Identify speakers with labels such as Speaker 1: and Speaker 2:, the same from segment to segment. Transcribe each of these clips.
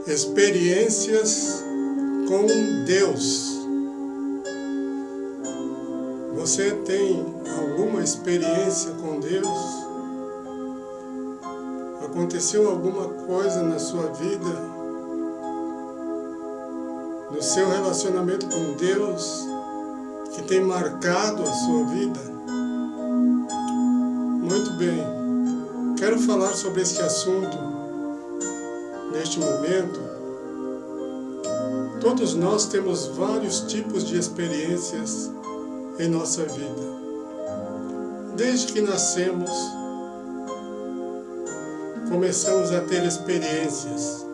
Speaker 1: Experiências com Deus. Você tem alguma experiência com Deus? Aconteceu alguma coisa na sua vida, no seu relacionamento com Deus, que tem marcado a sua vida? Muito bem, quero falar sobre este assunto neste momento. Todos nós temos vários tipos de experiências em nossa vida. Desde que nascemos, começamos a ter experiências.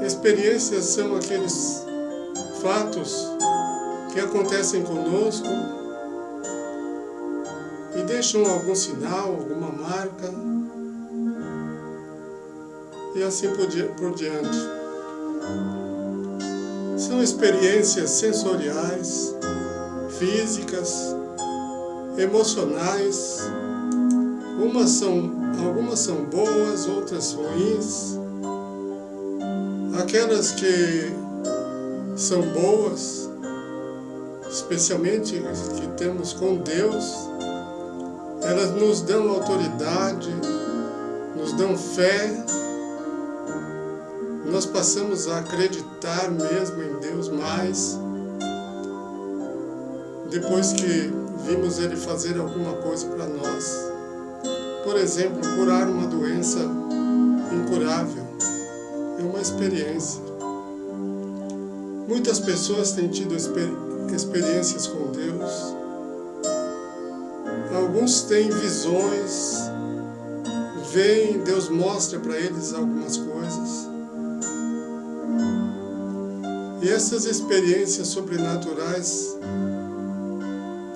Speaker 1: Experiências são aqueles fatos que acontecem conosco e deixam algum sinal, alguma marca, e assim por diante. São experiências sensoriais, físicas, emocionais. Algumas são boas, outras ruins. Aquelas que são boas, especialmente que temos com Deus, elas nos dão autoridade, nos dão fé. Nós passamos a acreditar mesmo em Deus mais depois que vimos Ele fazer alguma coisa para nós. Por exemplo, curar uma doença incurável é uma experiência. Muitas pessoas têm tido experiências com Deus. Alguns têm visões, veem, Deus mostra para eles algumas coisas. E essas experiências sobrenaturais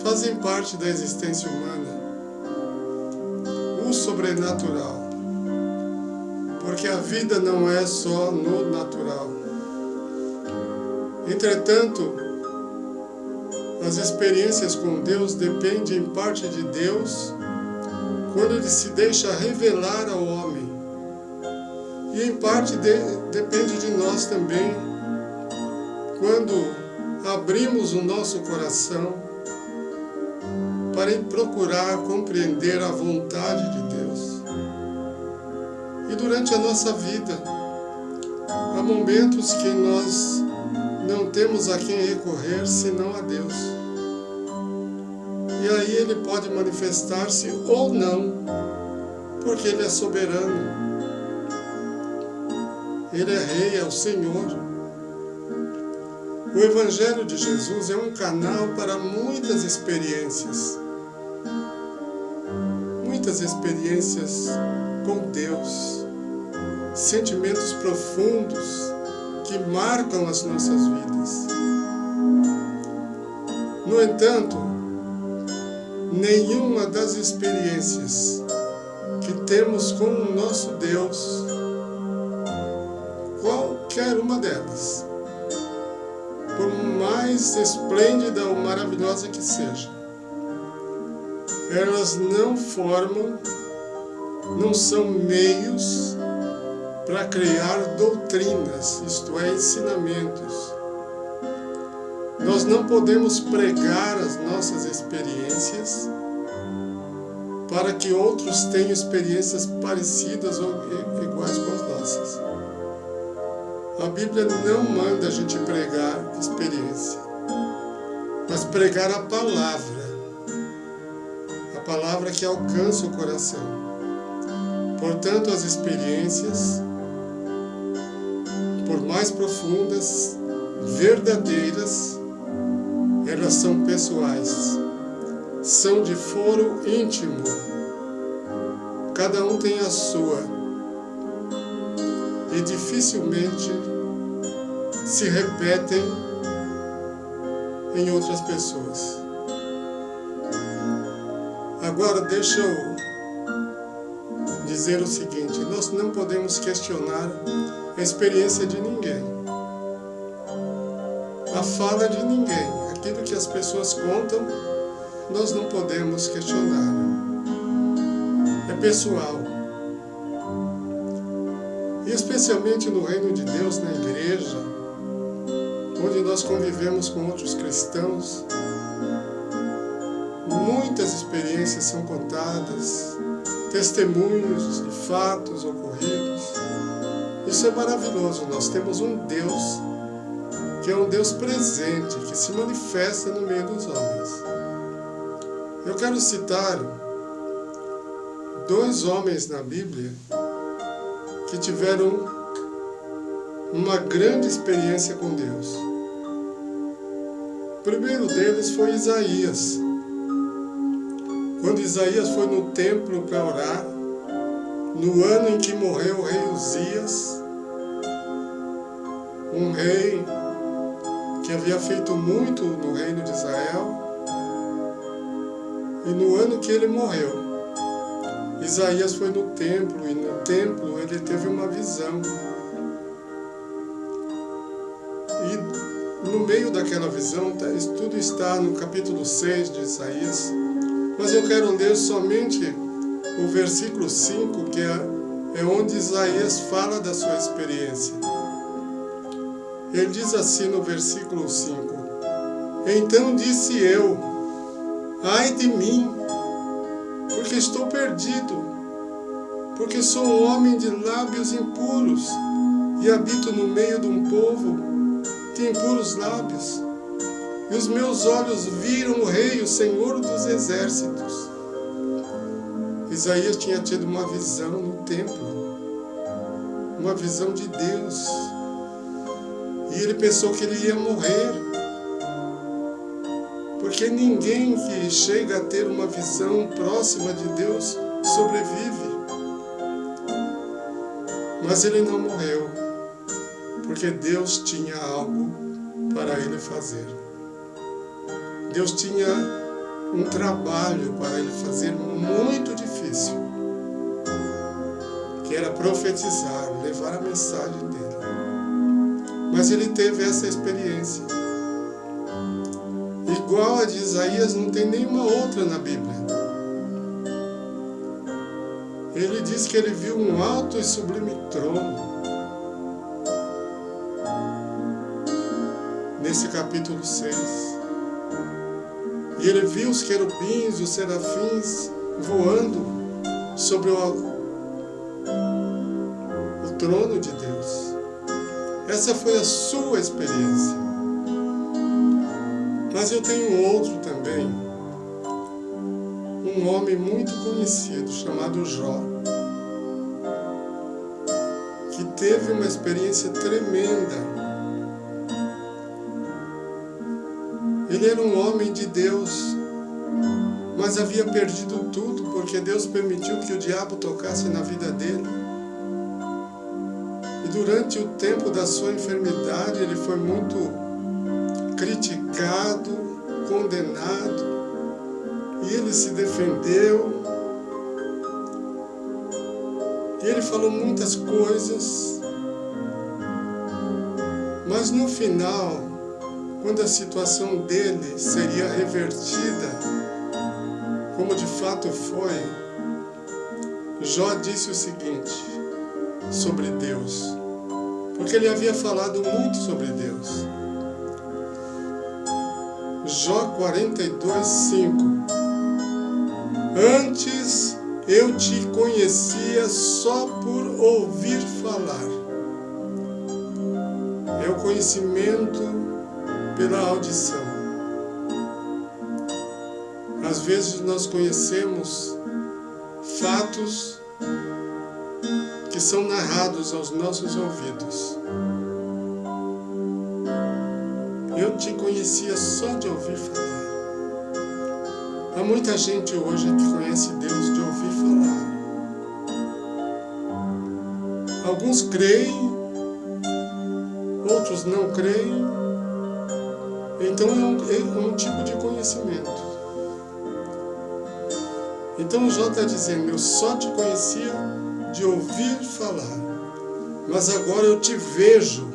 Speaker 1: fazem parte da existência humana. O sobrenatural. Porque a vida não é só no natural. Entretanto, as experiências com Deus dependem em parte de Deus quando Ele se deixa revelar ao homem. E em parte depende de nós também quando abrimos o nosso coração para procurar compreender a vontade de Deus. E durante a nossa vida, há momentos que nós não temos a quem recorrer senão a Deus. E aí Ele pode manifestar-se ou não, porque Ele é soberano. Ele é Rei, é o Senhor. O Evangelho de Jesus é um canal para muitas experiências. Muitas experiências com Deus. Sentimentos profundos que marcam as nossas vidas. No entanto, nenhuma das experiências que temos com o nosso Deus, qualquer uma delas, por mais esplêndida ou maravilhosa que seja, elas não são meios para criar doutrinas, isto é, ensinamentos. Nós não podemos pregar as nossas experiências para que outros tenham experiências parecidas ou iguais com as nossas. A Bíblia não manda a gente pregar experiência, mas pregar a palavra que alcança o coração. Portanto, as experiências, por mais profundas, verdadeiras, elas são pessoais, são de foro íntimo. Cada um tem a sua. E dificilmente se repetem em outras pessoas. Agora deixa eu dizer o seguinte: nós não podemos questionar a experiência de ninguém, a fala de ninguém. Aquilo que as pessoas contam, nós não podemos questionar. É pessoal. E especialmente no reino de Deus, na igreja, onde nós convivemos com outros cristãos, muitas experiências são contadas, testemunhos de fatos ocorridos. Isso é maravilhoso. Nós temos um Deus que é um Deus presente, que se manifesta no meio dos homens. Eu quero citar 2 homens na Bíblia que tiveram uma grande experiência com Deus. O primeiro deles foi Isaías. Quando Isaías foi no templo para orar, no ano em que morreu o rei Uzias, um rei que havia feito muito no reino de Israel, e no ano que ele morreu, Isaías foi no templo, e no templo ele teve uma visão. E no meio daquela visão, tudo está no capítulo 6 de Isaías, mas eu quero ler somente o versículo 5, que é onde Isaías fala da sua experiência. Ele diz assim no versículo 5: Então disse eu, ai de mim, porque estou perdido, porque sou um homem de lábios impuros e habito no meio de um povo de impuros lábios. E os meus olhos viram o Rei, o Senhor dos Exércitos. Isaías tinha tido uma visão no templo, uma visão de Deus. E ele pensou que ele ia morrer, porque ninguém que chega a ter uma visão próxima de Deus sobrevive. Mas ele não morreu, porque Deus tinha algo para ele fazer. Deus tinha um trabalho para ele fazer muito difícil, que era profetizar, levar a mensagem dele. Mas ele teve essa experiência. Igual a de Isaías, não tem nenhuma outra na Bíblia. Ele diz que ele viu um alto e sublime trono. Nesse capítulo 6. E ele viu os querubins e os serafins voando sobre o trono de Deus. Essa foi a sua experiência. Mas eu tenho outro também, um homem muito conhecido, chamado Jó, que teve uma experiência tremenda. Ele era um homem de Deus, mas havia perdido tudo, porque Deus permitiu que o diabo tocasse na vida dele. E durante o tempo da sua enfermidade, ele foi muito criticado, condenado, e ele se defendeu. E ele falou muitas coisas, mas no final, quando a situação dele seria revertida, como de fato foi, Jó disse o seguinte sobre Deus, porque ele havia falado muito sobre Deus. Jó 42:5. Antes eu te conhecia só por ouvir falar. É o conhecimento pela audição. Às vezes nós conhecemos fatos que são narrados aos nossos ouvidos. Eu te conhecia só de ouvir falar. Há muita gente hoje que conhece Deus de ouvir falar. Alguns creem, outros não creem. Então é um tipo de conhecimento. Então Jó está dizendo, eu só te conhecia de ouvir falar, mas agora eu te vejo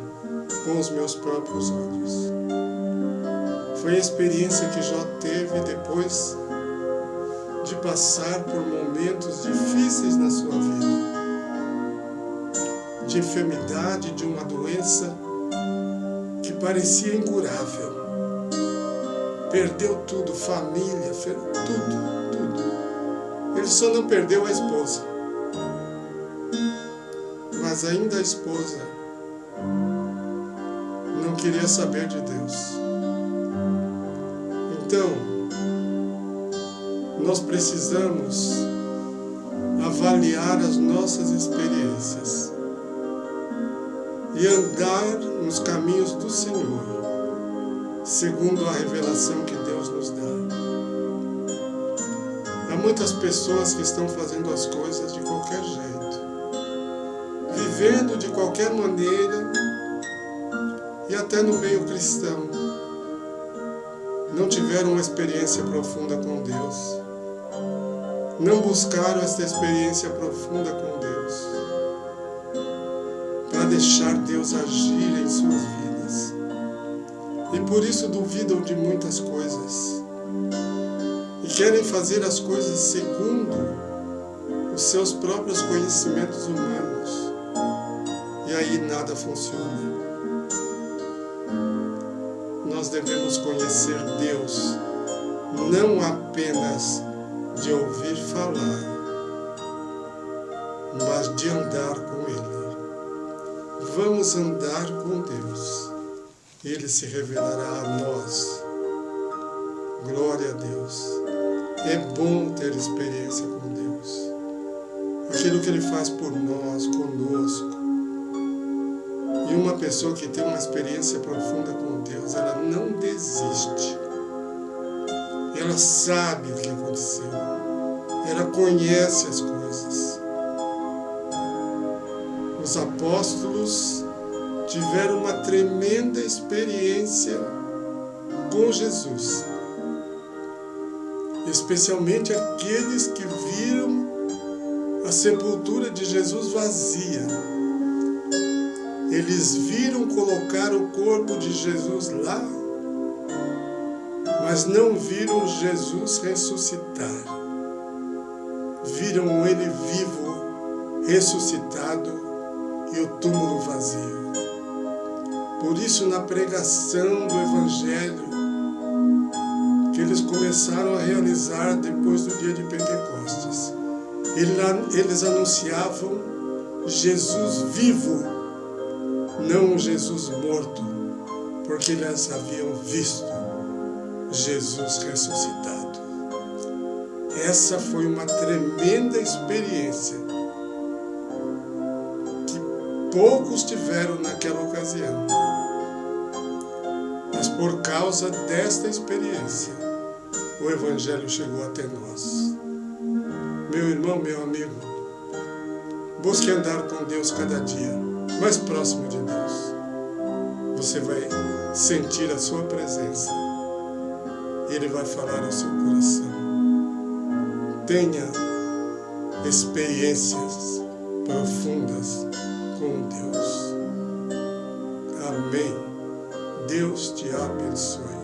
Speaker 1: com os meus próprios olhos. Foi a experiência que Jó teve depois de passar por momentos difíceis na sua vida. de enfermidade, de uma doença que parecia incurável. Perdeu tudo, família, tudo. Ele só não perdeu a esposa. Mas ainda a esposa não queria saber de Deus. Então, nós precisamos avaliar as nossas experiências e andar nos caminhos do Senhor, segundo a revelação que Deus nos dá. Há muitas pessoas que estão fazendo as coisas de qualquer jeito, vivendo de qualquer maneira, e até no meio cristão não tiveram uma experiência profunda com Deus, não buscaram esta experiência profunda com Deus, para deixar Deus agir em suas vidas, e por isso duvidam de muitas coisas, e querem fazer as coisas segundo os seus próprios conhecimentos humanos, e aí nada funciona. Nós devemos conhecer Deus, não apenas de ouvir falar, mas de andar com Ele. Vamos andar com Deus. Ele se revelará a nós. Glória a Deus. É bom ter experiência com Deus. Aquilo que Ele faz por nós, conosco. E uma pessoa que tem uma experiência profunda com Deus, ela não desiste. Ela sabe o que aconteceu. Ela conhece as coisas. Os apóstolos tiveram uma tremenda experiência com Jesus. Especialmente aqueles que viram a sepultura de Jesus vazia. Eles viram colocar o corpo de Jesus lá, mas não viram Jesus ressuscitar. Viram Ele vivo, ressuscitado e o túmulo vazio. Por isso, na pregação do Evangelho, que eles começaram a realizar depois do dia de Pentecostes, eles anunciavam Jesus vivo, não Jesus morto, porque eles haviam visto Jesus ressuscitado. Essa foi uma tremenda experiência que poucos tiveram naquela ocasião. Mas por causa desta experiência, o Evangelho chegou até nós. Meu irmão, meu amigo, busque andar com Deus cada dia, mais próximo de Deus. Você vai sentir a sua presença. Ele vai falar ao seu coração. Tenha experiências profundas com Deus. Amém. Deus te abençoe.